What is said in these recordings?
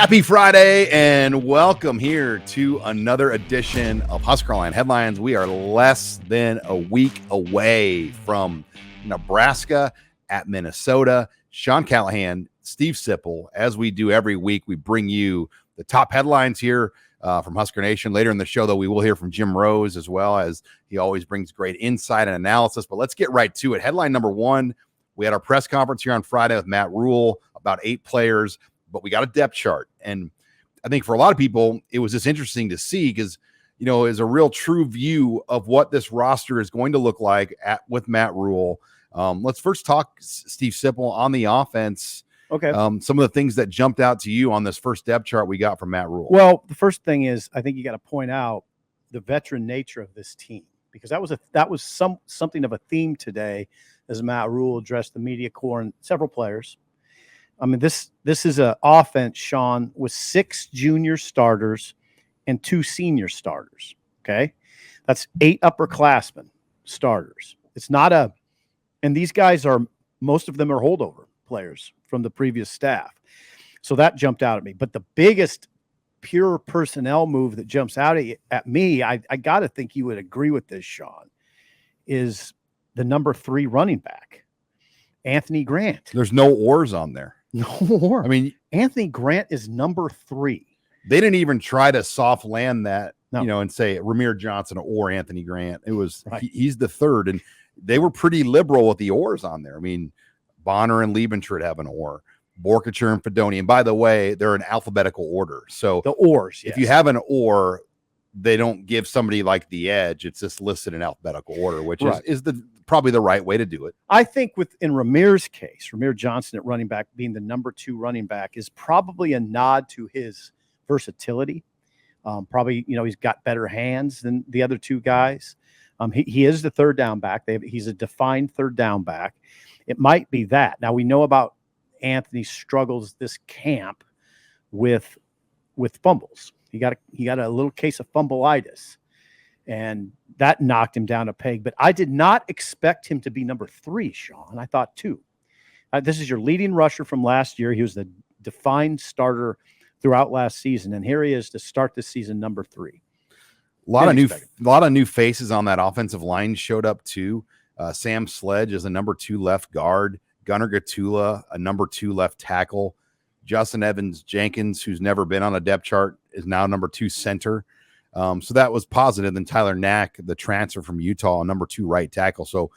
Happy Friday and welcome here to another edition of HuskerOnline Headlines. We are less than a week away from Nebraska at Minnesota. Sean Callahan, Steve Sipple, as we do every week, we bring you the top headlines here from Husker Nation. Later in the show, though, we will hear from Jim Rose as well, as he always brings great insight and analysis. But let's get right to it. Headline number one, we had our press conference here on Friday with Matt Rhule, about 8 players. But we got a depth chart. And I think for a lot of people, it was just interesting to see because, you know, is a real true view of what this roster is going to look like with Matt Rhule. Let's first talk, Steve Sipple, on the offense. Okay. Some of the things that jumped out to you on this first depth chart we got from Matt Rhule. Well, the first thing is I think you got to point out the veteran nature of this team, because that was something of a theme today as Matt Rhule addressed the media corps and several players. I mean, this is an offense, Sean, with 6 junior starters and 2 senior starters. Okay, that's 8 upperclassmen starters. It's not and these guys most of them are holdover players from the previous staff. So that jumped out at me. But the biggest pure personnel move that jumps out at me, I got to think you would agree with this, Sean, is the number 3 running back, Anthony Grant. There's no oars on there. No more. I mean, Anthony Grant is number 3. They didn't even try to soft land that, No. you know, and say Ramir Johnson or Anthony Grant. It was Right. he's the third, and they were pretty liberal with the oars on there. I mean, Bonner and Liebenschmidt have an oar, Borkacher and Fedoni. And by the way, they're in alphabetical order. So The oars. Yes. if you have an oar, they don't give somebody like the edge. It's just listed in alphabetical order, which Right. is probably the right way to do it. I think in Ramir's case, Ramir Johnson at running back being the number 2 running back is probably a nod to his versatility. Probably, you know, he's got better hands than the other 2 guys. He is the third down back. He's a defined third down back. It might be that. Now we know about Anthony's struggles this camp with fumbles. He got a little case of fumbleitis, and that knocked him down a peg. But I did not expect him to be number 3, Sean. I thought 2. This is your leading rusher from last year. He was the defined starter throughout last season, and here he is to start this season, number 3. A lot of new faces on that offensive line showed up too. Sam Sledge is a number 2 left guard. Gunnar Gatula, a number 2 left tackle. Justin Evans Jenkins, who's never been on a depth chart, is now number 2 center. So that was positive. Then Tyler Knack, the transfer from Utah, number 2 right tackle. So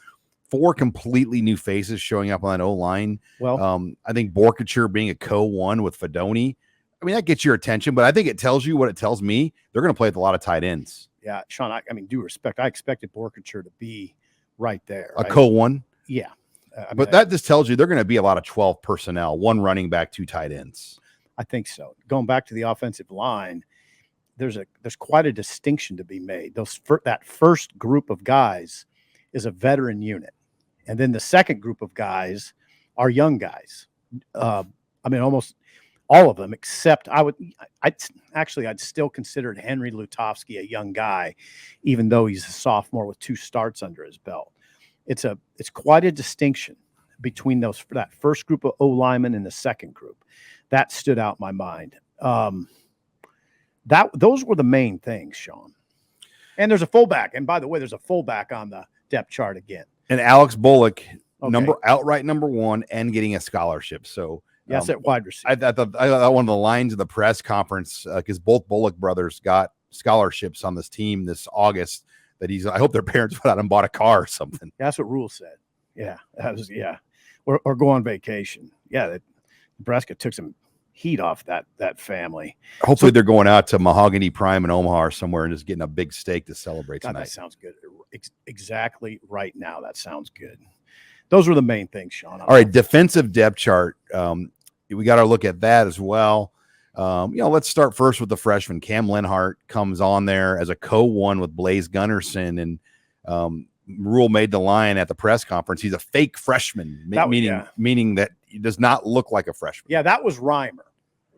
4 completely new faces showing up on that O-line. Well, I think Borkacher being a co-1 with Fedoni, I mean, that gets your attention, but I think it tells you what it tells me. They're going to play with a lot of tight ends. yeah, Sean, I mean, due respect, I expected Borkacher to be right there. A co-1. Yeah. But that just tells you they're going to be a lot of 12 personnel, 1 running back, 2 tight ends. I think so. Going back to the offensive line, there's quite a distinction to be made. That first group of guys is a veteran unit, and then the second group of guys are young guys. I mean, almost all of them, except I'd still consider Henry Lutovsky a young guy, even though he's a sophomore with 2 starts under his belt. It's quite a distinction between that first group of O linemen and the second group. That stood out in my mind. Those were the main things, Sean. And there's a fullback. And by the way, there's a fullback on the depth chart again. And Alex Bullock, Okay. outright number 1 and getting a scholarship. So Yes, at wide receiver. I thought one of the lines of the press conference, because both Bullock brothers got scholarships on this team this August, that I hope their parents went out and bought a car or something. That's what Rhule said. Yeah, or go on vacation. Yeah, Nebraska took some heat off that family. Hopefully they're going out to Mahogany Prime in Omaha or somewhere and just getting a big steak to celebrate God, tonight. that sounds good. Exactly right now, that sounds good. Those were the main things, Sean. All right, defensive depth chart. We got to look at that as well. Let's start first with the freshman. Cam Lenhart comes on there as a co-1 with Blaze Gunnarsson, and Rhule made the line at the press conference. He's a fake freshman, meaning that he does not look like a freshman. Yeah, that was Reimer.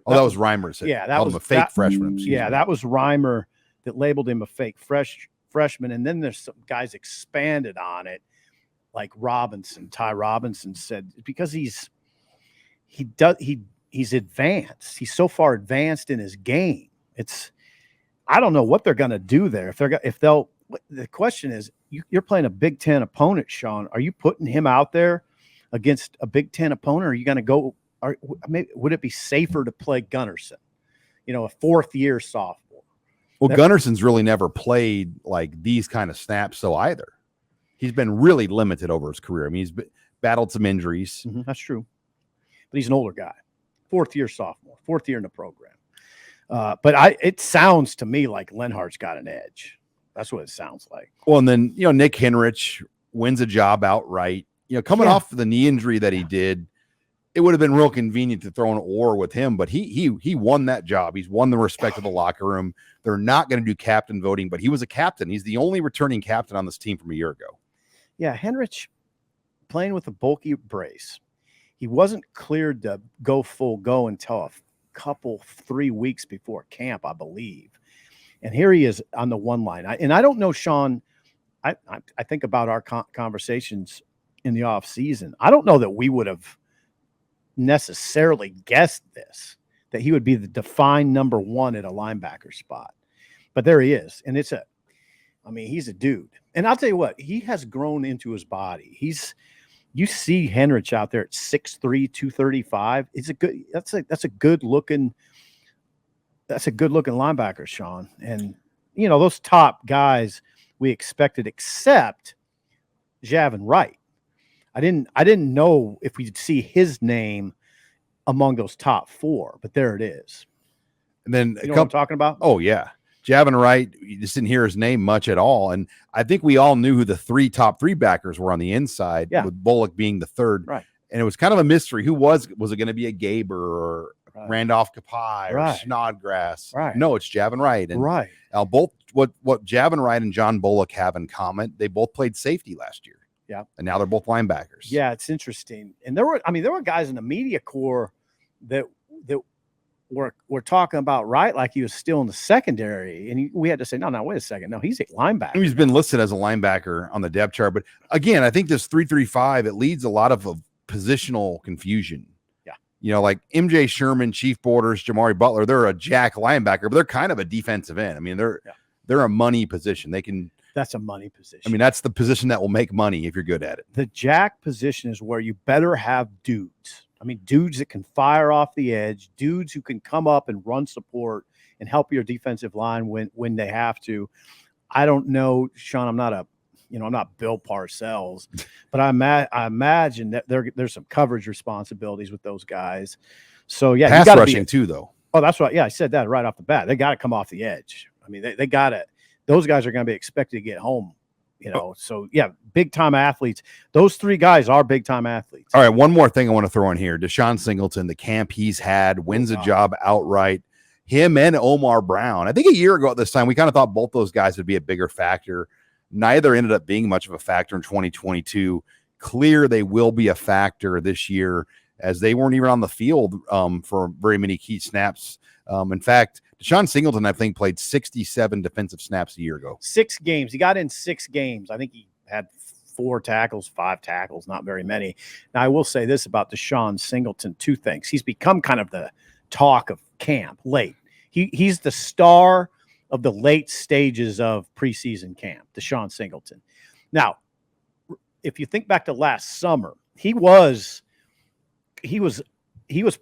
That was Reimer. That was a fake freshman. That was Reimer that labeled him a fake freshman, and then there's some guys expanded on it, like Ty Robinson said, because he he's advanced. He's so far advanced in his game. I don't know what they're going to do there. The question is, you're playing a Big Ten opponent, Sean. Are you putting him out there against a Big Ten opponent? Or are you going to go? Would it be safer to play Gunnarsson, a fourth-year sophomore? Well, Gunnarsson's really never played like these kind of snaps, so either. He's been really limited over his career. I mean, he's battled some injuries. Mm-hmm, that's true. But he's an older guy, fourth-year sophomore, fourth year in the program. But it sounds to me like Lenhart's got an edge. That's what it sounds like. Well, and then, Nick Henrich wins a job outright. Coming off the knee injury that he did, it would have been real convenient to throw an oar with him, but he won that job. He's won the respect of the locker room. They're not going to do captain voting, but he was a captain. He's the only returning captain on this team from a year ago. Yeah, Henrich playing with a bulky brace. He wasn't cleared to go full go until a couple 3 weeks before camp, I believe. And here he is on the one line. I don't know, Sean, I think about our conversations in the off season. I don't know that we would have necessarily guessed this, that he would be the defined number one at a linebacker spot. But there he is. And he's a dude. And I'll tell you what, he has grown into his body. You see Henrich out there at 6'3", 235. That's a good looking linebacker, Sean. And those top guys we expected, except Javin Wright. I didn't know if we'd see his name among those top four, but there it is. And then what I'm talking about? Oh yeah. Javin Wright, you just didn't hear his name much at all. And I think we all knew who the top three backers were on the inside, with Bullock being the third. Right. And it was kind of a mystery. Who was it going to be a Gaber or Randolph Kapai or Snodgrass? Right. No, it's Javin Wright. And both what Javin Wright and John Bullock have in common, they both played safety last year. Yeah. And now they're both linebackers. Yeah, it's interesting. And there were guys in the media corps that we're talking about Wright like he was still in the secondary. And we had to say, no, wait a second. No, he's a linebacker. He's been listed as a linebacker on the depth chart. But again, I think this 3-3-5, it leads a lot of positional confusion. Yeah. Like MJ Sherman, Chief Borders, Jamari Butler, they're a jack linebacker, but they're kind of a defensive end. I mean, they're a money position. That's a money position. I mean, that's the position that will make money if you're good at it. The jack position is where you better have dudes. I mean, dudes that can fire off the edge, dudes who can come up and run support and help your defensive line when they have to. I don't know, Sean, I'm not Bill Parcells, but I imagine that there's some coverage responsibilities with those guys. So yeah, pass rushing too, though. Oh, that's right. Yeah, I said that right off the bat. They got to come off the edge. I mean, they got to. Those guys are going to be expected to get home. So yeah, big time athletes. Those three guys are big time athletes. All right, one more thing I want to throw in here. Deshaun Singleton, the camp he's had, wins a job outright. Him and Omar Brown. I think a year ago at this time, we kind of thought both those guys would be a bigger factor. Neither ended up being much of a factor in 2022. Clear they will be a factor this year, as they weren't even on the field for very many key snaps. In fact, Deshaun Singleton, I think, played 67 defensive snaps a year ago. 6 games. He got in 6 games. I think he had 4 tackles, 5 tackles, not very many. Now, I will say this about Deshaun Singleton, 2 things. He's become kind of the talk of camp late. He's the star of the late stages of preseason camp, Deshaun Singleton. Now, if you think back to last summer, he was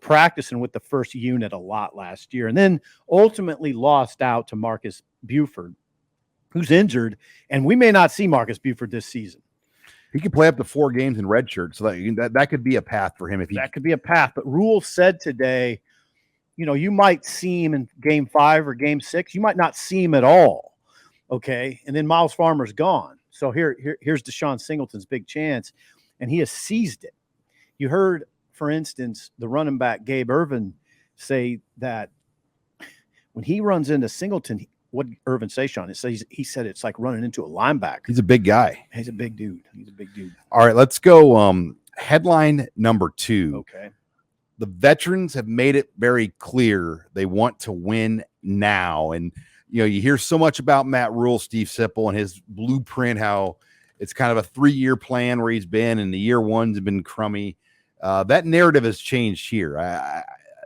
practicing with the first unit a lot last year, and then ultimately lost out to Marcus Buford, who's injured, and we may not see Marcus Buford this season. He could play up to 4 games in redshirt, so that could be a path for him. That could be a path. But Rhule said today, you might see him in game 5 or game 6. You might not see him at all. Okay. And then Miles Farmer's gone. So here's Deshaun Singleton's big chance, and he has seized it. You heard, for instance, the running back Gabe Irvin say that when he runs into Singleton, what did Irvin say, Sean? He said it's like running into a linebacker. He's a big guy. He's a big dude. All right, let's go. Headline number 2. Okay. The veterans have made it very clear they want to win now. And, you hear so much about Matt Rhule, Steve Sipple, and his blueprint, how it's kind of a 3-year plan where he's been, and the year one's been crummy. That narrative has changed here.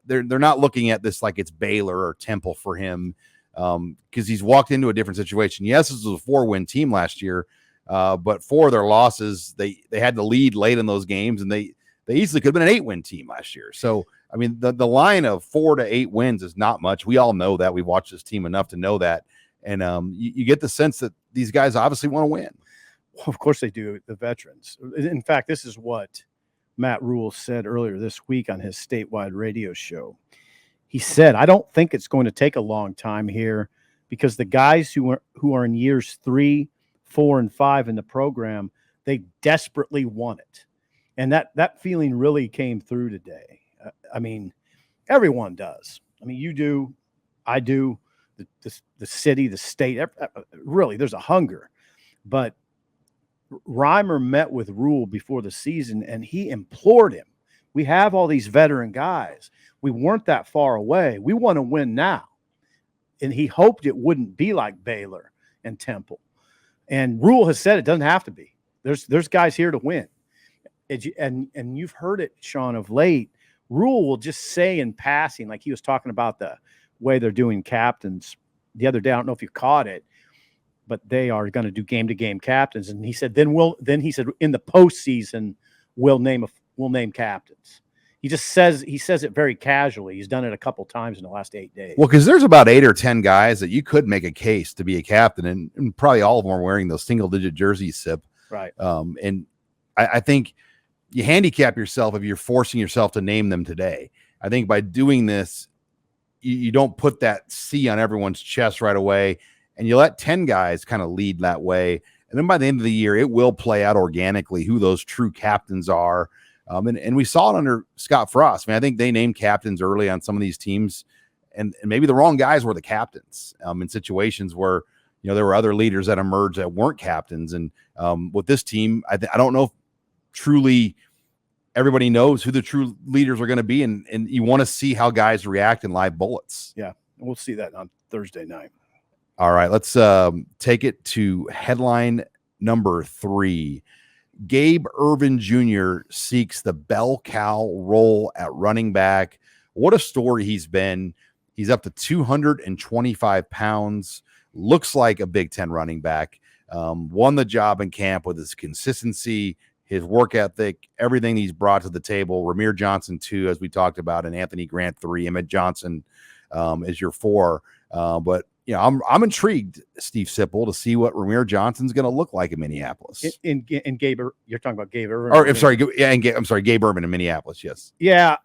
they're not looking at this like it's Baylor or Temple for him, because he's walked into a different situation. Yes, this was a 4-win team last year, but 4 of their losses, they had to lead late in those games, and they easily could have been an 8-win team last year. So, I mean, the line of 4 to 8 wins is not much. We all know that. We've watched this team enough to know that. And you get the sense that these guys obviously want to win. Well, of course they do, the veterans. In fact, this is what Matt Rhule said earlier this week on his statewide radio show. He said, I don't think it's going to take a long time here because the guys who are in years 3, 4, and 5 in the program, they desperately want it. And that feeling really came through today. I mean, everyone does. I mean, you do, I do, the city, the state, really, there's a hunger. But Reimer met with Rhule before the season, and he implored him. We have all these veteran guys. We weren't that far away. We want to win now. And he hoped it wouldn't be like Baylor and Temple. And Rhule has said it doesn't have to be. There's guys here to win. And you've heard it, Sean, of late. Rhule will just say in passing, like he was talking about the way they're doing captains the other day. I don't know if you caught it, but they are going to do game-to-game captains. And he said, then he said in the postseason we'll name captains. He says it very casually. He's done it a couple times in the last 8 days. Well, because there's about 8 or 10 guys that you could make a case to be a captain, and probably all of them are wearing those single-digit jerseys, Sip. Right. And I think you handicap yourself if you're forcing yourself to name them today. I think by doing this, you don't put that C on everyone's chest right away, and you let 10 guys kind of lead that way. And then by the end of the year, it will play out organically who those true captains are. And we saw it under Scott Frost. I mean, I think they named captains early on some of these teams, and maybe the wrong guys were the captains in situations where, you know, there were other leaders that emerged that weren't captains. And with this team, I don't know if truly everybody knows who the true leaders are going to be, and you want to see how guys react in live bullets. Yeah, we'll see that on Thursday night. All right, let's take it to headline number 3. Gabe Ervin Jr. seeks the bell cow role at running back. What a story he's been. He's up to 225 pounds. Looks like a Big Ten running back. Won the job in camp with his consistency, his work ethic, everything he's brought to the table. Ramir Johnson 2, as we talked about, and Anthony Grant 3. Emmett Johnson is your 4. But you know, I'm intrigued, Steve Sipple, to see what Ramir Johnson's going to look like in Minneapolis. In Gabe, you're talking about Gabe Ervin. Or I'm sorry, Gabe Ervin in Minneapolis. Yes. Yeah,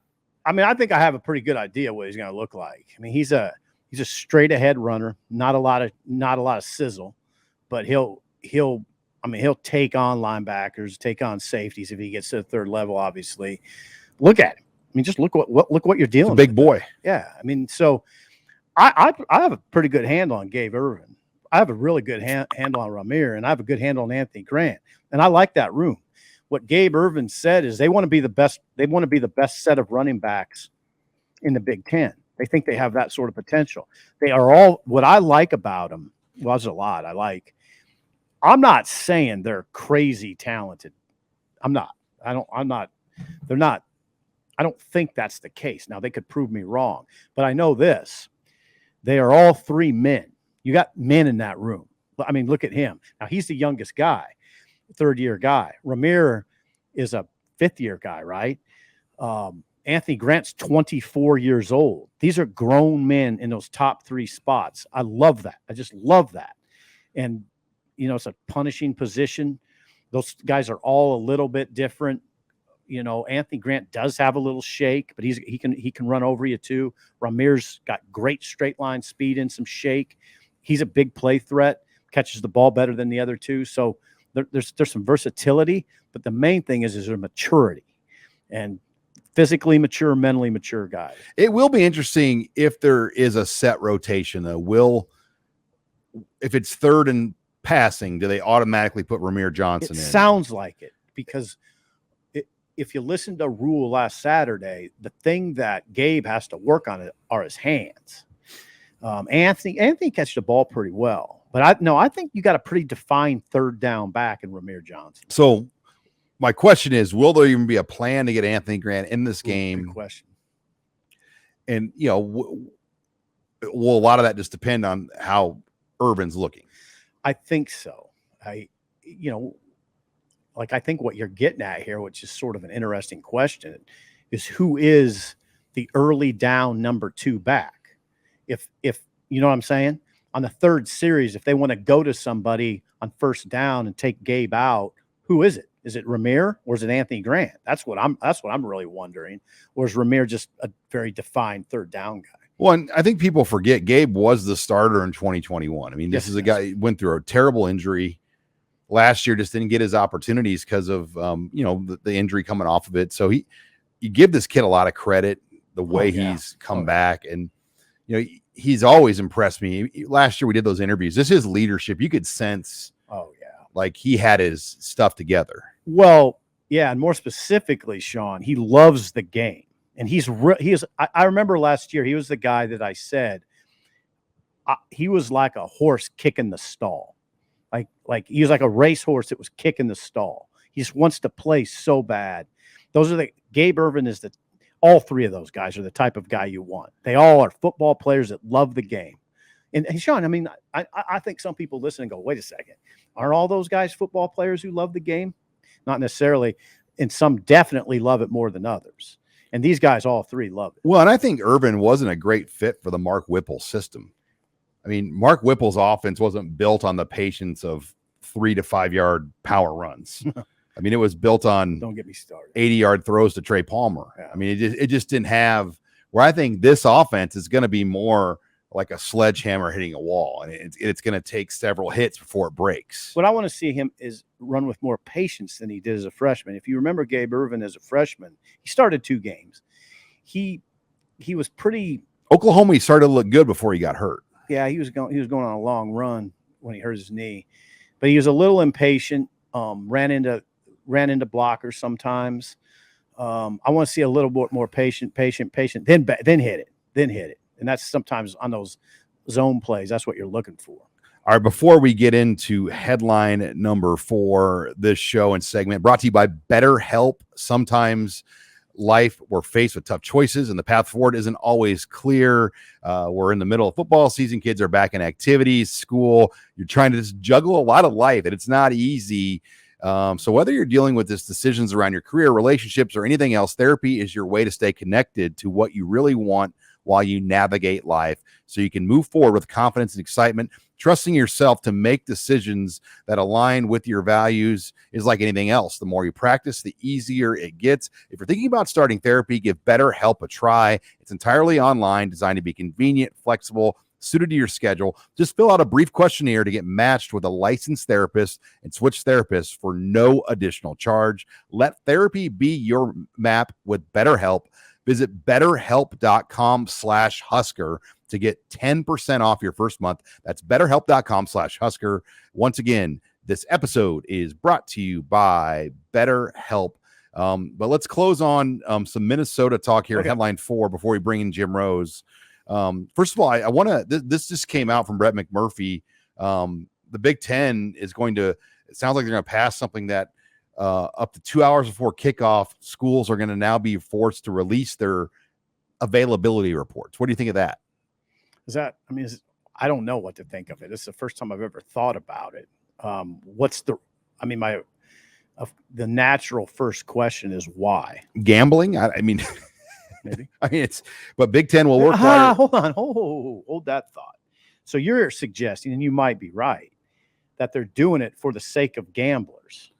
I mean, I think I have a pretty good idea what he's going to look like. I mean, he's a straight ahead runner, not a lot of sizzle, but he'll take on linebackers, take on safeties if he gets to the third level. Obviously, look at him. I mean, just look what you're dealing with. Big boy. Yeah, I mean, so. I have a pretty good handle on Gabe Ervin. I have a really good handle on Ramir, and I have a good handle on Anthony Grant. And I like that room. What Gabe Ervin said is they want to be the best. They want to be the best set of running backs in the Big Ten. They think they have that sort of potential. They are all. What I like about them, well, there's a lot I like. I'm not saying they're crazy talented. I'm not. They're not. I don't think that's the case. Now they could prove me wrong, but I know this. They are all 3 men. You got men in that room. I mean, look at him. Now, he's the youngest guy, third-year guy. Ramir is a fifth-year guy, right? Anthony Grant's 24 years old. These are grown men in those top 3 spots. I love that. I just love that. And, you know, it's a punishing position. Those guys are all a little bit different. You know, Anthony Grant does have a little shake, but he can run over you too. Ramir's got great straight line speed and some shake. He's a big play threat, catches the ball better than the other two. So there's some versatility, but the main thing is their maturity and physically mature, mentally mature guys. It will be interesting if there is a set rotation though. If it's third and passing, do they automatically put Ramir Johnson in? Sounds like it, because if you listen to Rhule last Saturday, the thing that Gabe has to work on are his hands. Anthony catches the ball pretty well, but I think you got a pretty defined third down back in Ramir Johnson. So my question is, will there even be a plan to get Anthony Grant in this game? Good question. And, you know, will a lot of that just depend on how Irvin's looking? I think so. I think what you're getting at here, which is sort of an interesting question, is who is the early down number 2 back? If you know what I'm saying? On the third series, if they want to go to somebody on first down and take Gabe out, who is it? Is it Rahmir or is it Anthony Grant? That's what I'm really wondering. Or is Rahmir just a very defined third down guy? Well, and I think people forget Gabe was the starter in 2021. I mean, this is a guy who went through a terrible injury last year, just didn't get his opportunities because of the injury coming off of it. So you give this kid a lot of credit the way he's come back, and he's always impressed me. Last year we did those interviews. This is leadership. You could sense, like he had his stuff together. Well, yeah, and more specifically, Sean, he loves the game. And I remember last year, he was the guy that I said he was like a horse kicking the stall. Like he was like a racehorse that was kicking the stall. He just wants to play so bad. Gabe Ervin is all three of those guys are the type of guy you want. They all are football players that love the game. And Sean, I mean, I think some people listen and go, wait a second. Aren't all those guys football players who love the game? Not necessarily. And some definitely love it more than others. And these guys, all three, love it. Well, and I think Irvin wasn't a great fit for the Mark Whipple system. I mean, Mark Whipple's offense wasn't built on the patience of 3 to 5 yard power runs. I mean, it was built on don't get me started 80-yard throws to Trey Palmer. Yeah. I mean, it just didn't have where I think this offense is going to be more like a sledgehammer hitting a wall, and it's going to take several hits before it breaks. What I want to see him is run with more patience than he did as a freshman. If you remember Gabe Ervin as a freshman, he started 2 games. He was pretty. Oklahoma, he started to look good before he got hurt. Yeah, he was going on a long run when he hurt his knee, but he was a little impatient. Ran into blockers sometimes. I want to see a little bit more patient. Then hit it. And that's sometimes on those zone plays. That's what you're looking for. All right, before we get into headline number 4, this show and segment brought to you by BetterHelp. Sometimes we're faced with tough choices and the path forward isn't always clear. We're in the middle of football season. Kids are back in activities, school. You're trying to just juggle a lot of life, and it's not easy. So whether you're dealing with this decisions around your career, relationships, or anything else, therapy is your way to stay connected to what you really want while you navigate life, so you can move forward with confidence and excitement. Trusting yourself to make decisions that align with your values is like anything else. The more you practice, the easier it gets. If you're thinking about starting therapy, give BetterHelp a try. It's entirely online, designed to be convenient, flexible, suited to your schedule. Just fill out a brief questionnaire to get matched with a licensed therapist and switch therapists for no additional charge. Let therapy be your map with BetterHelp. Visit BetterHelp.com/Husker to get 10% off your first month. That's BetterHelp.com/Husker. Once again, this episode is brought to you by BetterHelp. But let's close on some Minnesota talk here at Headline 4 before we bring in Jim Rose. First of all, I want to, this just came out from Brett McMurphy. The Big Ten is going to, it sounds like they're going to pass something that up to 2 hours before kickoff, schools are going to now be forced to release their availability reports. What do you think of that? I don't know what to think of it. This is the first time I've ever thought about it. The natural first question is why? Gambling? I mean, maybe. But Big Ten will work harder. Hold on. Hold that thought. So you're suggesting, and you might be right, that they're doing it for the sake of gamblers.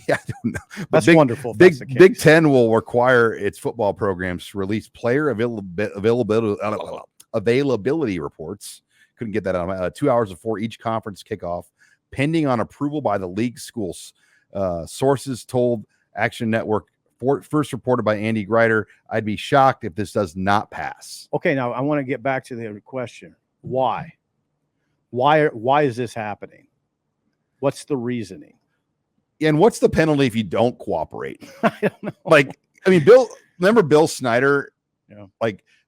Yeah, I don't know. That's wonderful. Big Ten will require its football programs to release player availability reports. Couldn't get that on 2 hours before each conference kickoff, pending on approval by the league schools. Sources told Action Network, first reported by Andy Greider. I'd be shocked if this does not pass. Okay, now I want to get back to the question. Why? Why is this happening? What's the reasoning? And what's the penalty if you don't cooperate? I don't know. Remember Bill Snyder? Yeah.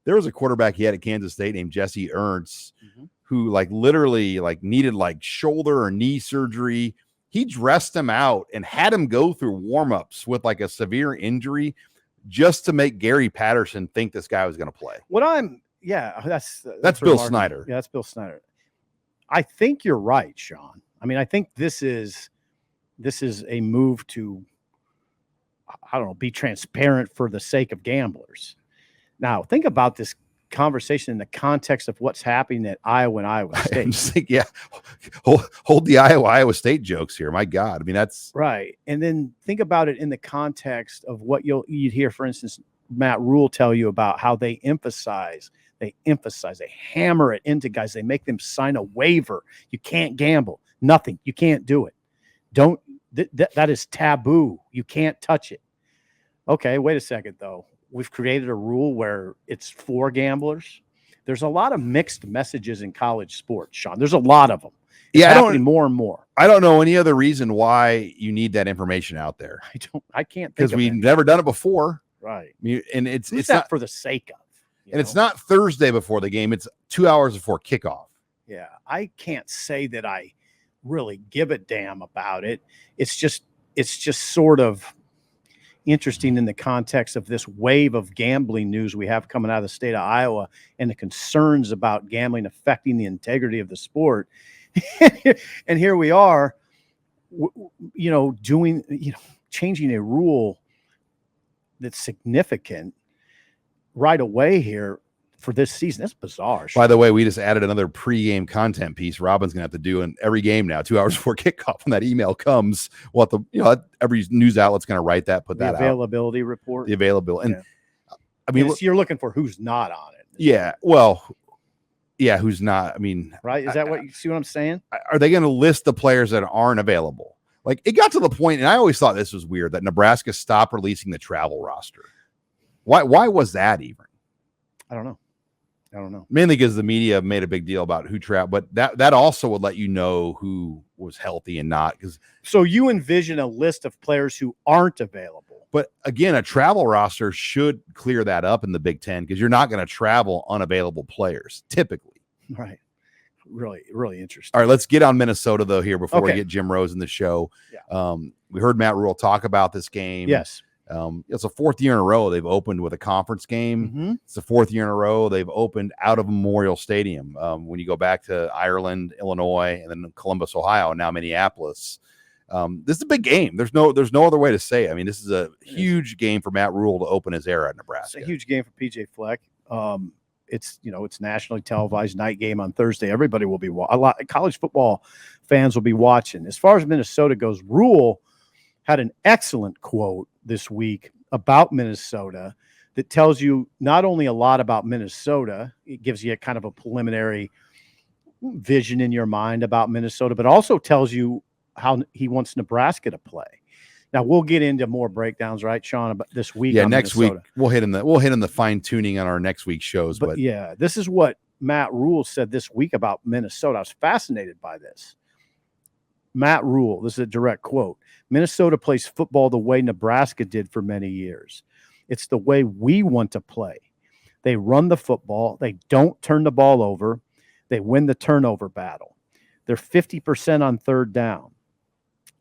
There was a quarterback he had at Kansas State named Jesse Ernst, who literally needed shoulder or knee surgery. He dressed him out and had him go through warmups with a severe injury just to make Gary Patterson think this guy was going to play. That's Bill Snyder. Yeah, that's Bill Snyder. I think you're right, Sean. I mean, I think this is a move to, I don't know, be transparent for the sake of gamblers. Now, think about this conversation in the context of what's happening at Iowa and Iowa State. I'm just thinking, hold the Iowa State jokes here. My God. I mean, that's right. And then think about it in the context of what you'd hear, for instance, Matt Rhule tell you about how they hammer it into guys. They make them sign a waiver. You can't gamble. Nothing. You can't do it. That is taboo. You can't touch it. Okay, wait a second, though. We've created a rule where it's for gamblers. There's a lot of mixed messages in college sports, Sean. There's a lot of them. It's happening more and more. I don't know any other reason why you need that information out there. I can't think because we've never done it before. Right. And it's not for the sake of. And it's not Thursday before the game. It's 2 hours before kickoff. Yeah. I can't say that I really give a damn about it. It's just sort of interesting in the context of this wave of gambling news we have coming out of the state of Iowa and the concerns about gambling affecting the integrity of the sport. And here we are, changing a rule that's significant right away here for this season. That's bizarre. By the way, we just added another pregame content piece Robin's gonna have to do in every game now, 2 hours before kickoff. When that email comes, every news outlet's gonna write that, put that availability report. The availability. And I mean, you're looking for who's not on it. Yeah. Well, yeah, who's not? I mean, right? Is that what you see what I'm saying? Are they going to list the players that aren't available? Like, it got to the point, and I always thought this was weird, that Nebraska stopped releasing the travel roster. Why was that even? I don't know. Mainly because the media made a big deal about who traveled, but that also would let you know who was healthy and not. So you envision a list of players who aren't available. But again, a travel roster should clear that up in the Big Ten, because you're not going to travel unavailable players typically. Right. Really, really interesting. All right, let's get on Minnesota though here before we get Jim Rose in the show. Yeah. We heard Matt Rhule talk about this game. Yes. It's a fourth year in a row they've opened with a conference game. Mm-hmm. It's the fourth year in a row they've opened out of Memorial Stadium. When you go back to Ireland, Illinois, and then Columbus, Ohio, and now Minneapolis. This is a big game. There's no other way to say it. I mean, this is a huge game for Matt Rhule to open his era at Nebraska. It's a huge game for PJ Fleck. It's nationally televised night game on Thursday. Everybody will be a lot. College football fans will be watching. As far as Minnesota goes, Rhule had an excellent quote this week about Minnesota that tells you not only a lot about Minnesota, it gives you a kind of a preliminary vision in your mind about Minnesota, but also tells you how he wants Nebraska to play. Now we'll get into more breakdowns, right, Sean, about this week. Yeah, next Minnesota. Week we'll hit in the fine tuning on our next week's shows. But yeah, this is what Matt Rhule said this week about Minnesota. I was fascinated by this. Matt Rhule, this is a direct quote. Minnesota plays football the way Nebraska did for many years. It's the way we want to play. They run the football. They don't turn the ball over. They win the turnover battle. They're 50% on third down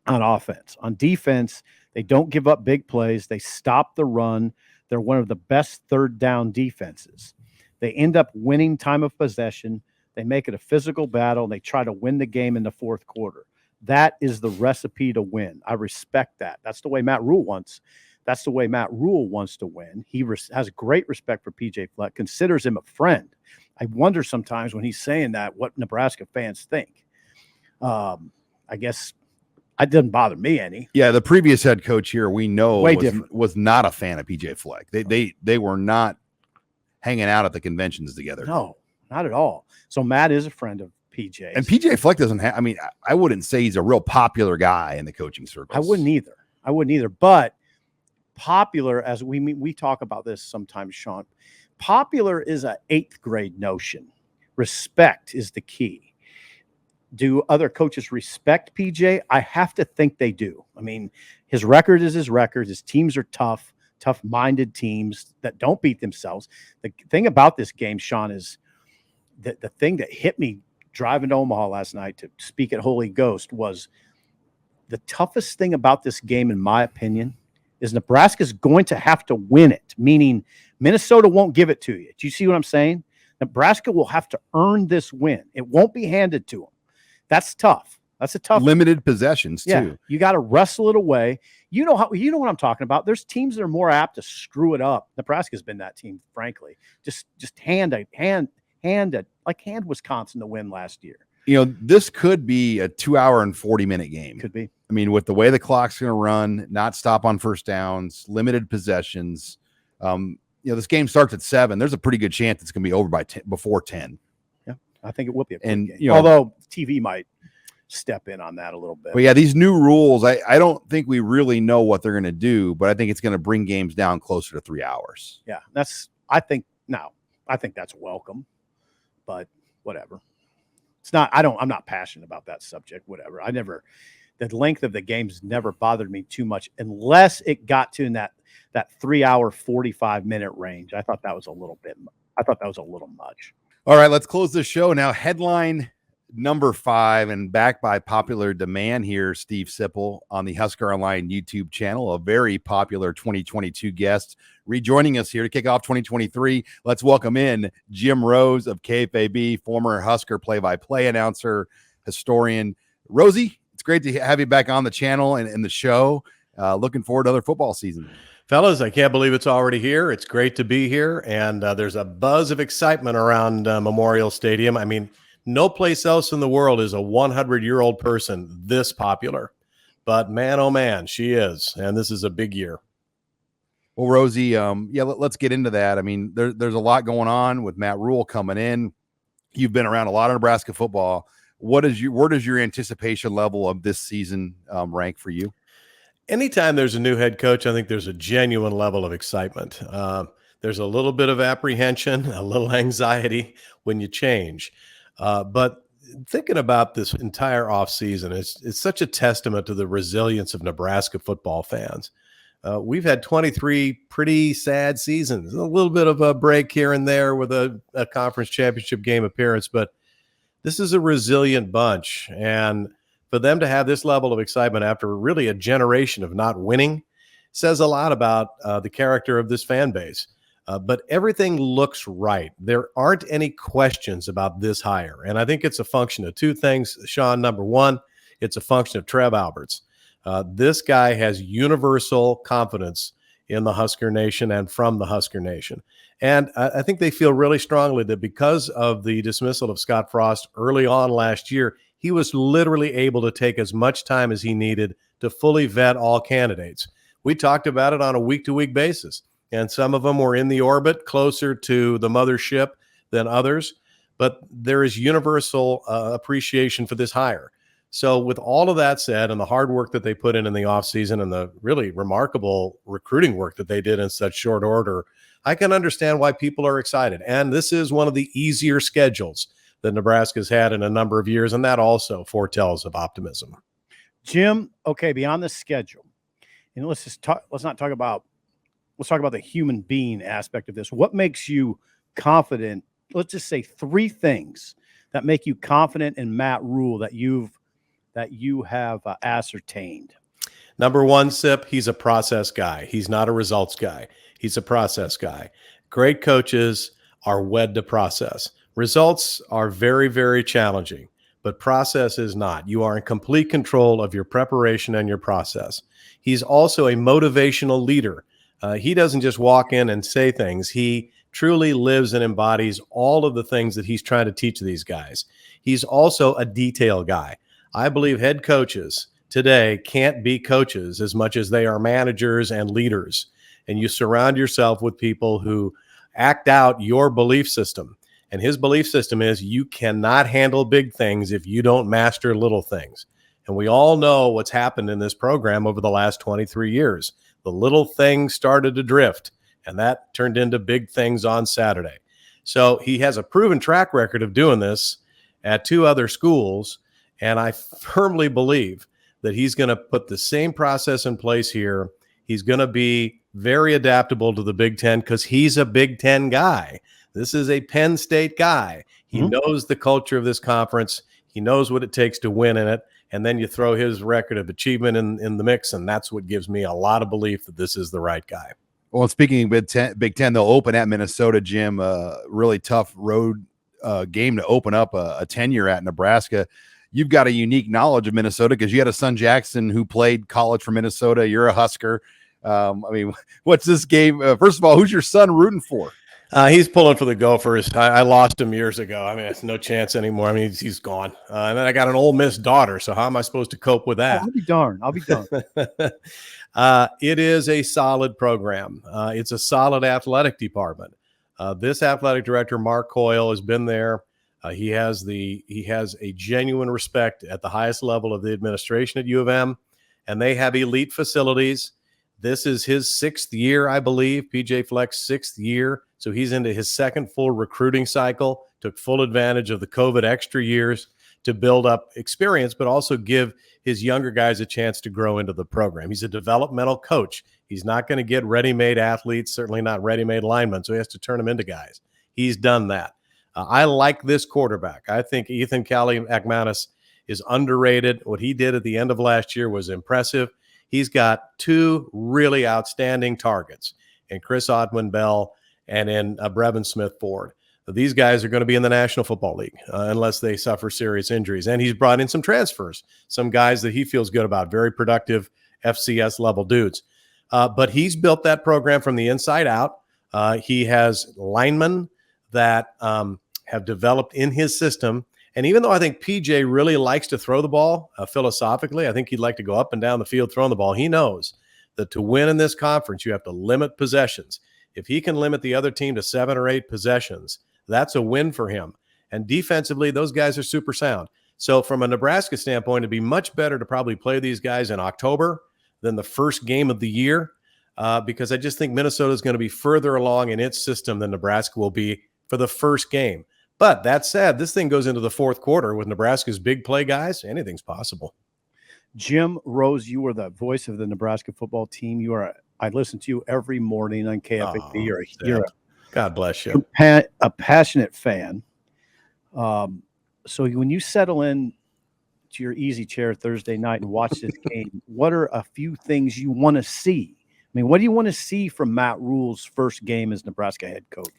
on offense. On defense, they don't give up big plays. They stop the run. They're one of the best third down defenses. They end up winning time of possession. They make it a physical battle. And they try to win the game in the fourth quarter. That is the recipe to win. I respect that. That's the way Matt Rhule wants. That's the way Matt Rhule wants to win. He has great respect for PJ Fleck, considers him a friend. I wonder sometimes when he's saying that what Nebraska fans think. I guess it doesn't bother me any. Yeah, the previous head coach here, we know, was not a fan of PJ Fleck. They were not hanging out at the conventions together. No, not at all. So Matt is a friend of PJ. And PJ Fleck doesn't have, I mean, I wouldn't say he's a real popular guy in the coaching circles. I wouldn't either. But popular, as we talk about this sometimes, Sean, popular is an 8th grade notion. Respect is the key. Do other coaches respect PJ? I have to think they do. I mean, his record is his record. His teams are tough-minded teams that don't beat themselves. The thing about this game, Sean, is that the thing that hit me driving to Omaha last night to speak at Holy Ghost was the toughest thing about this game, in my opinion, is Nebraska's going to have to win it, meaning Minnesota won't give it to you. Do you see what I'm saying? Nebraska will have to earn this win. It won't be handed to them. That's tough. That's a tough limited possessions too. Yeah, you got to wrestle it away. You know what I'm talking about. There's teams that are more apt to screw it up. Nebraska's been that team, frankly. Just hand Wisconsin the win last year. This could be a 2 hour and 40-minute game. Could be. I mean, with the way the clock's going to run, not stop on first downs, limited possessions. This game starts at 7. There's a pretty good chance it's going to be over by 10, before 10. Yeah, I think it will be a and game. Although TV might step in on that a little bit. But yeah, these new rules, I don't think we really know what they're going to do, but I think it's going to bring games down closer to 3 hours. Yeah, I think that's welcome, but whatever. It's not, I'm not passionate about that subject, whatever. The length of the games never bothered me too much unless it got to in that 3 hour, 45-minute range. I thought that was a little much. All right, let's close the show now. Headline number 5, and backed by popular demand here, Steve Sipple on the HuskerOnline YouTube channel, a very popular 2022 guest rejoining us here to kick off 2023. Let's welcome in Jim Rose of KFAB, former Husker play-by-play announcer, historian. Rosie, it's great to have you back on the channel and the show. Looking forward to another football season. Fellas, I can't believe it's already here. It's great to be here, and there's a buzz of excitement around Memorial Stadium. I mean, no place else in the world is a 100-year-old person this popular. But man, oh man, she is. And this is a big year. Well, Rosie, let's get into that. I mean, there's a lot going on with Matt Rhule coming in. You've been around a lot of Nebraska football. Where does your anticipation level of this season rank for you? Anytime there's a new head coach, I think there's a genuine level of excitement. There's a little bit of apprehension, a little anxiety when you change. But thinking about this entire offseason, it's such a testament to the resilience of Nebraska football fans. We've had 23 pretty sad seasons, a little bit of a break here and there with a conference championship game appearance, but this is a resilient bunch. And for them to have this level of excitement after really a generation of not winning says a lot about the character of this fan base. But everything looks right. There aren't any questions about this hire. And I think it's a function of two things, Sean. Number one, it's a function of Trev Alberts. This guy has universal confidence in the Husker Nation and from the Husker Nation. And I think they feel really strongly that because of the dismissal of Scott Frost early on last year, he was literally able to take as much time as he needed to fully vet all candidates. We talked about it on a week-to-week basis. And some of them were in the orbit closer to the mothership than others. But there is universal appreciation for this hire. So with all of that said, and the hard work that they put in the offseason and the really remarkable recruiting work that they did in such short order, I can understand why people are excited. And this is one of the easier schedules that Nebraska's had in a number of years, and that also foretells of optimism. Jim, okay, beyond the schedule, let's talk about the human being aspect of this. What makes you confident? Let's just say 3 things that make you confident in Matt Rhule that you have ascertained. Number one, Sip, he's a process guy. He's not a results guy. He's a process guy. Great coaches are wed to process. Results are very, very challenging, but process is not. You are in complete control of your preparation and your process. He's also a motivational leader. He doesn't just walk in and say things. He truly lives and embodies all of the things that he's trying to teach these guys. He's also a detail guy. I believe head coaches today can't be coaches as much as they are managers and leaders. And you surround yourself with people who act out your belief system. And his belief system is you cannot handle big things if you don't master little things. And we all know what's happened in this program over the last 23 years. The little things started to drift, and that turned into big things on Saturday. So he has a proven track record of doing this at 2 other schools, and I firmly believe that he's going to put the same process in place here. He's going to be very adaptable to the Big Ten because he's a Big Ten guy. This is a Penn State guy. He knows the culture of this conference. He knows what it takes to win in it. and then you throw his record of achievement in the mix, and that's what gives me a lot of belief that this is the right guy. Well, speaking of Big Ten, they'll open at Minnesota, Jim. Really tough road game to open up a tenure at Nebraska. You've got a unique knowledge of Minnesota because you had a son, Jackson, who played college for Minnesota. You're a Husker. I mean, what's this game? First of all, who's your son rooting for? He's pulling for the Gophers. I lost him years ago. I mean, it's no chance anymore. I mean, he's gone. And then I got an Ole Miss daughter. So how am I supposed to cope with that? I'll be darned. It is a solid program. It's a solid athletic department. This athletic director, Mark Coyle, has been there. He has a genuine respect at the highest level of the administration at U of M, and they have elite facilities. This is his 6th year, I believe, PJ Fleck's 6th year. So he's into his 2nd full recruiting cycle, took full advantage of the COVID extra years to build up experience, but also give his younger guys a chance to grow into the program. He's a developmental coach. He's not going to get ready-made athletes, certainly not ready-made linemen, so he has to turn them into guys. He's done that. I like this quarterback. I think Ethan Kaliakmanis is underrated. What he did at the end of last year was impressive. He's got 2 really outstanding targets in Chris Otwin-Bell and in Brevin Smith-Ford. These guys are going to be in the National Football League unless they suffer serious injuries. And he's brought in some transfers, some guys that he feels good about, very productive FCS-level dudes. But he's built that program from the inside out. He has linemen that have developed in his system. And even though I think PJ really likes to throw the ball philosophically, I think he'd like to go up and down the field throwing the ball. He knows that to win in this conference, you have to limit possessions. If he can limit the other team to 7 or 8 possessions, that's a win for him. And defensively, those guys are super sound. So from a Nebraska standpoint, it'd be much better to probably play these guys in October than the first game of the year because I just think Minnesota is going to be further along in its system than Nebraska will be for the first game. But that said, this thing goes into the 4th quarter with Nebraska's big play guys. Anything's possible. Jim Rose, you are the voice of the Nebraska football team. I listen to you every morning on KFAB. You're God bless you. A passionate fan. So when you settle in to your easy chair Thursday night and watch this game, what are a few things you want to see? I mean, what do you want to see from Matt Rhule's first game as Nebraska head coach?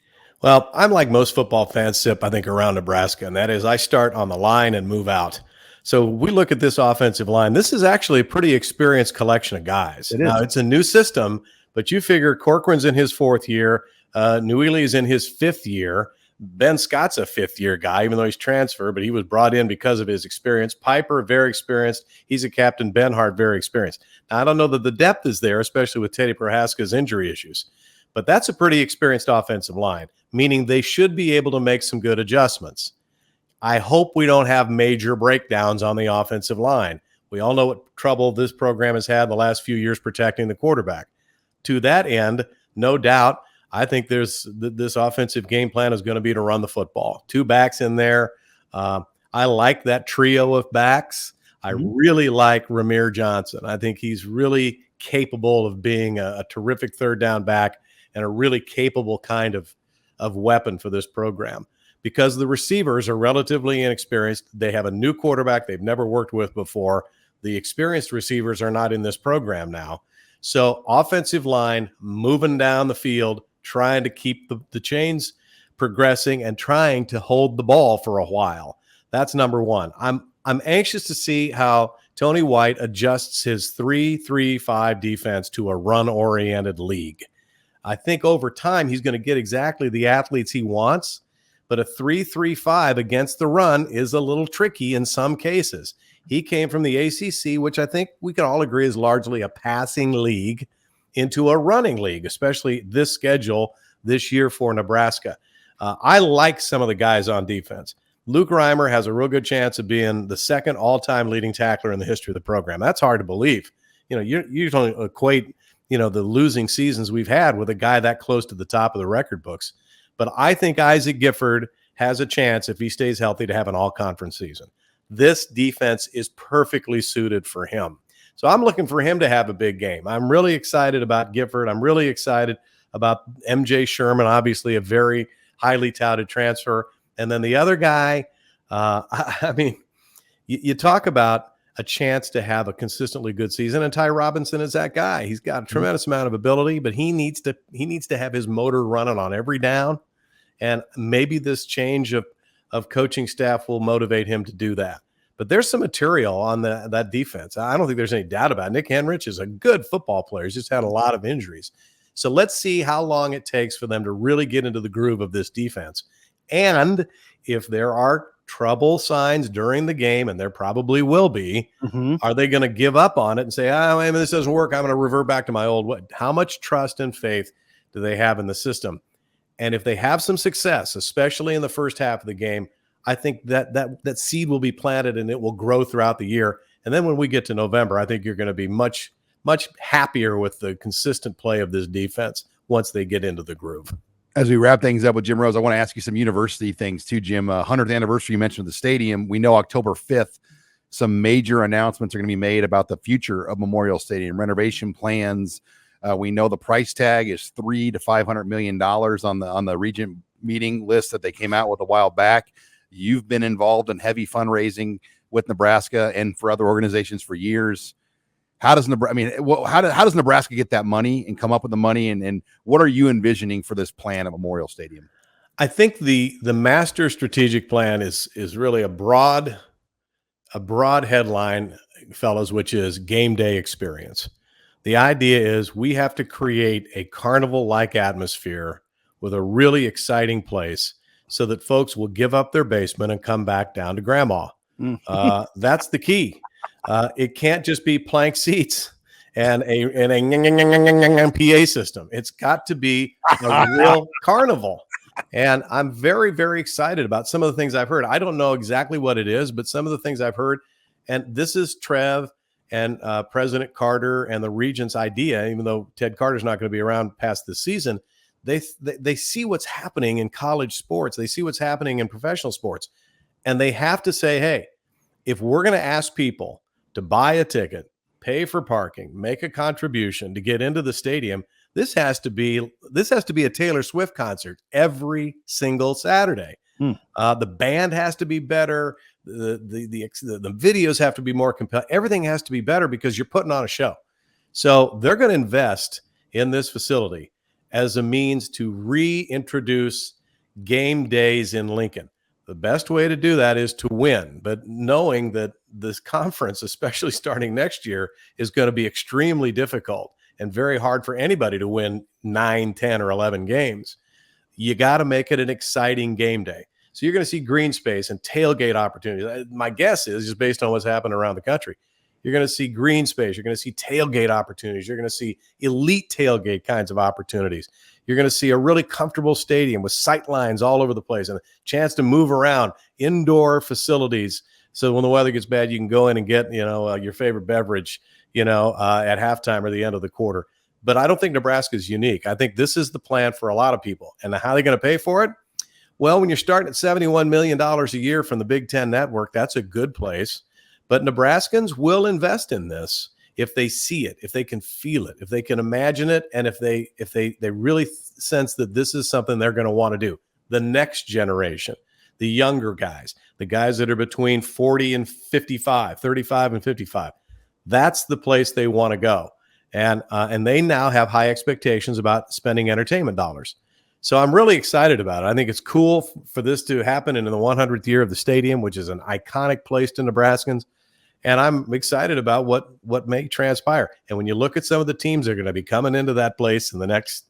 Well, I'm like most football fans, Sip, I think, around Nebraska, and that is I start on the line and move out. So we look at this offensive line. This is actually a pretty experienced collection of guys. Now, it's a new system, but you figure Corcoran's in his 4th year. Newely is in his 5th year. Ben Scott's a 5th-year guy, even though he's transferred, but he was brought in because of his experience. Piper, very experienced. He's a captain. Benhart, very experienced. Now, I don't know that the depth is there, especially with Teddy Prohaska's injury issues. But that's a pretty experienced offensive line, meaning they should be able to make some good adjustments. I hope we don't have major breakdowns on the offensive line. We all know what trouble this program has had the last few years protecting the quarterback. To that end, no doubt, I think this offensive game plan is going to be to run the football. 2 backs in there. I like that trio of backs. I really like Ramir Johnson. I think he's really capable of being a terrific 3rd down back and a really capable kind of weapon for this program. Because the receivers are relatively inexperienced. They have a new quarterback they've never worked with before. The experienced receivers are not in this program now. So offensive line, moving down the field, trying to keep the chains progressing and trying to hold the ball for a while. That's number one. I'm anxious to see how Tony White adjusts his 3-3-5 defense to a run-oriented league. I think over time he's going to get exactly the athletes he wants, but a 3-3-5 against the run is a little tricky in some cases. He came from the ACC, which I think we can all agree is largely a passing league, into a running league, especially this schedule this year for Nebraska. I like some of the guys on defense. Luke Reimer has a real good chance of being the 2nd all-time leading tackler in the history of the program. That's hard to believe. You don't equate, the losing seasons we've had with a guy that close to the top of the record books. But I think Isaac Gifford has a chance, if he stays healthy, to have an all-conference season. This defense is perfectly suited for him. So I'm looking for him to have a big game. I'm really excited about Gifford. I'm really excited about MJ Sherman, obviously a very highly touted transfer. And then the other guy, you talk about a chance to have a consistently good season. And Ty Robinson is that guy. He's got a tremendous amount of ability, but he needs to have his motor running on every down. And maybe this change of coaching staff will motivate him to do that. But there's some material on that defense. I don't think there's any doubt about it. Nick Henrich is a good football player. He's just had a lot of injuries. So let's see how long it takes for them to really get into the groove of this defense. And if there are trouble signs during the game, and there probably will be, are they going to give up on it and say, oh, man, this doesn't work, I'm going to revert back to my old way? How much trust and faith do they have in the system? And if they have some success, especially in the first half of the game, I think that seed will be planted and it will grow throughout the year. And then when we get to November, I think you're going to be much, much happier with the consistent play of this defense once they get into the groove. As we wrap things up with Jim Rose, I want to ask you some university things too, Jim. 100th anniversary, you mentioned the stadium. We know October 5th, some major announcements are going to be made about the future of Memorial Stadium, renovation plans. We know the price tag is $300 to $500 million on the Regent meeting list that they came out with a while back. You've been involved in heavy fundraising with Nebraska and for other organizations for years. How does Nebraska get that money and come up with the money? And what are you envisioning for this plan at Memorial Stadium? I think the master strategic plan is really a broad headline, fellas, which is game day experience. The idea is we have to create a carnival-like atmosphere with a really exciting place so that folks will give up their basement and come back down to grandma. That's the key. It can't just be plank seats and a PA system. It's got to be a real carnival. And I'm very, very excited about some of the things I've heard. I don't know exactly what it is, but some of the things I've heard, and this is Trev and President Carter and the Regent's idea, even though Ted Carter's not going to be around past this season. They see what's happening in college sports. They see what's happening in professional sports. And they have to say, hey, if we're going to ask people to buy a ticket, pay for parking, make a contribution to get into the stadium, this has to be a Taylor Swift concert every single Saturday. The band has to be better. The videos have to be more compelling. Everything has to be better because you're putting on a show. So they're going to invest in this facility as a means to reintroduce game days in Lincoln. The best way to do that is to win, but knowing that this conference, especially starting next year, is going to be extremely difficult and very hard for anybody to win 9, 10, or 11 games. You got to make it an exciting game day. So you're going to see green space and tailgate opportunities. My guess is, just based on what's happened around the country, you're going to see green space. You're going to see tailgate opportunities. You're going to see elite tailgate kinds of opportunities. You're going to see a really comfortable stadium with sight lines all over the place and a chance to move around, indoor facilities. So when the weather gets bad, you can go in and get, your favorite beverage, at halftime or the end of the quarter. But I don't think Nebraska is unique. I think this is the plan for a lot of people. And how are they going to pay for it? Well, when you're starting at $71 million a year from the Big Ten Network, that's a good place. But Nebraskans will invest in this if they see it, if they can feel it, if they can imagine it, and if they really sense that this is something they're going to want to do. The next generation, the younger guys, the guys that are between 40 and 55, 35 and 55, that's the place they want to go. And they now have high expectations about spending entertainment dollars. So I'm really excited about it. I think it's cool for this to happen in the 100th year of the stadium, which is an iconic place to Nebraskans. And I'm excited about what may transpire. And when you look at some of the teams that are going to be coming into that place in the next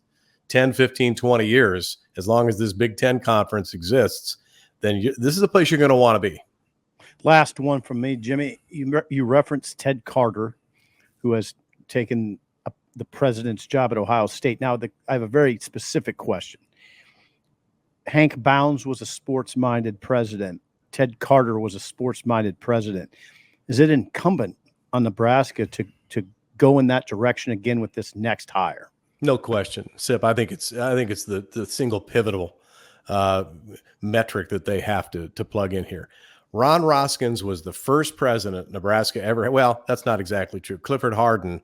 10, 15, 20 years, as long as this Big Ten conference exists, then this is a place you're going to want to be. Last one from me, Jimmy. You referenced Ted Carter, who has taken the president's job at Ohio State. Now, I have a very specific question. Hank Bounds was a sports-minded president. Ted Carter was a sports-minded president. Is it incumbent on Nebraska to go in that direction again with this next hire? No question, Sip. I think it's the single pivotal metric that they have to plug in here. Ron Roskins was the first president Nebraska ever had. Well, that's not exactly true. Clifford Harden,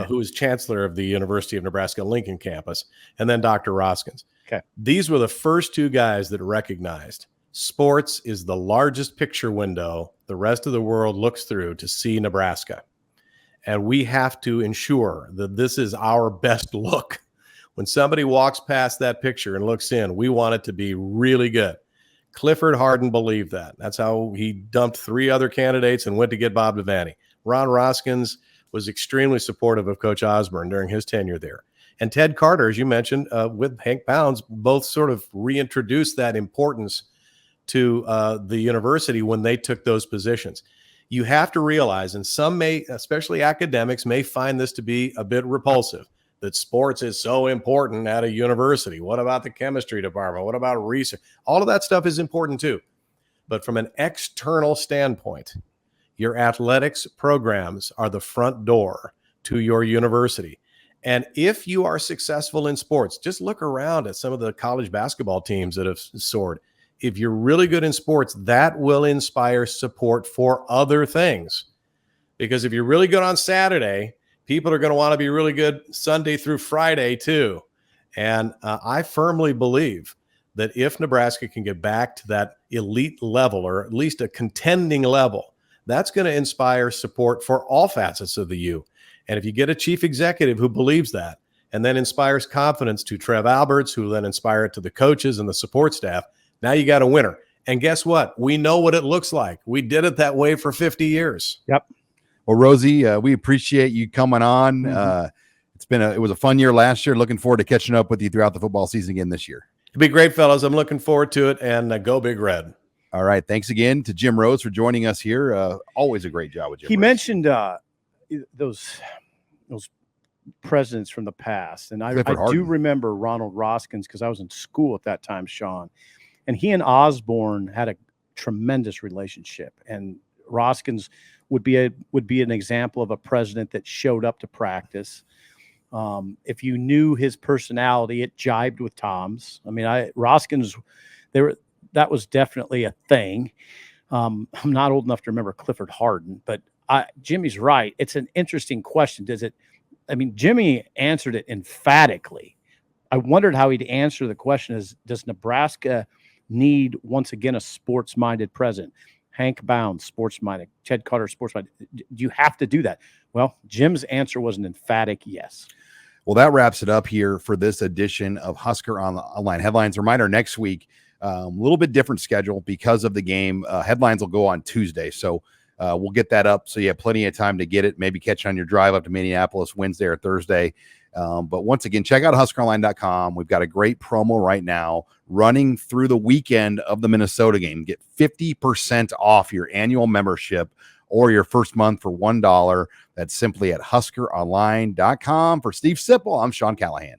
who was chancellor of the University of Nebraska Lincoln campus, and then Dr. Roskins. Okay. These were the first two guys that recognized sports is the largest picture window the rest of the world looks through to see Nebraska. And we have to ensure that this is our best look. When somebody walks past that picture and looks in, we want it to be really good. Clifford Harden believed that. That's how he dumped 3 other candidates and went to get Bob Devaney. Ron Roskins was extremely supportive of Coach Osborne during his tenure there. And Ted Carter, as you mentioned, with Hank Bounds, both sort of reintroduced that importance to the university when they took those positions. You have to realize, and some may, especially academics, may find this to be a bit repulsive, that sports is so important at a university. What about the chemistry department? What about research? All of that stuff is important too. But from an external standpoint, your athletics programs are the front door to your university. And if you are successful in sports, just look around at some of the college basketball teams that have soared. If you're really good in sports, that will inspire support for other things. Because if you're really good on Saturday, people are going to want to be really good Sunday through Friday too. And I firmly believe that if Nebraska can get back to that elite level, or at least a contending level, that's going to inspire support for all facets of the U. And if you get a chief executive who believes that, and then inspires confidence to Trev Alberts, who then inspire it to the coaches and the support staff, now you got a winner. And guess what? We know what it looks like. We did it that way for 50 years. Yep. Well, Rosie, we appreciate you coming on. It was a fun year last year. Looking forward to catching up with you throughout the football season again this year. It'd be great, fellas. I'm looking forward to it, and go Big Red. All right. Thanks again to Jim Rose for joining us here. Always a great job with Jim. He Rose. mentioned those presidents from the past, and I do remember Ronald Roskins because I was in school at that time, Sean, and he and Osborne had a tremendous relationship. And Roskins would be an example of a president that showed up to practice. If you knew his personality, it jibed with Tom's. I mean, Roskins, that was definitely a thing. I'm not old enough to remember Clifford Harden, but Jimmy's right. It's an interesting question. Jimmy answered it emphatically. I wondered how he'd answer the question does Nebraska need, once again, a sports-minded president? Hank Bounds, sports-minded. Ted Carter, sports-minded. Do you have to do that? Well, Jim's answer was an emphatic yes. Well, that wraps it up here for this edition of Husker Online Headlines. Reminder, next week, a little bit different schedule because of the game. Headlines will go on Tuesday, so we'll get that up so you have plenty of time to get it, maybe catch it on your drive up to Minneapolis Wednesday or Thursday. But once again, check out HuskerOnline.com. We've got a great promo right now running through the weekend of the Minnesota game. Get 50% off your annual membership or your first month for $1. That's simply at HuskerOnline.com. For Steve Sipple, I'm Sean Callahan.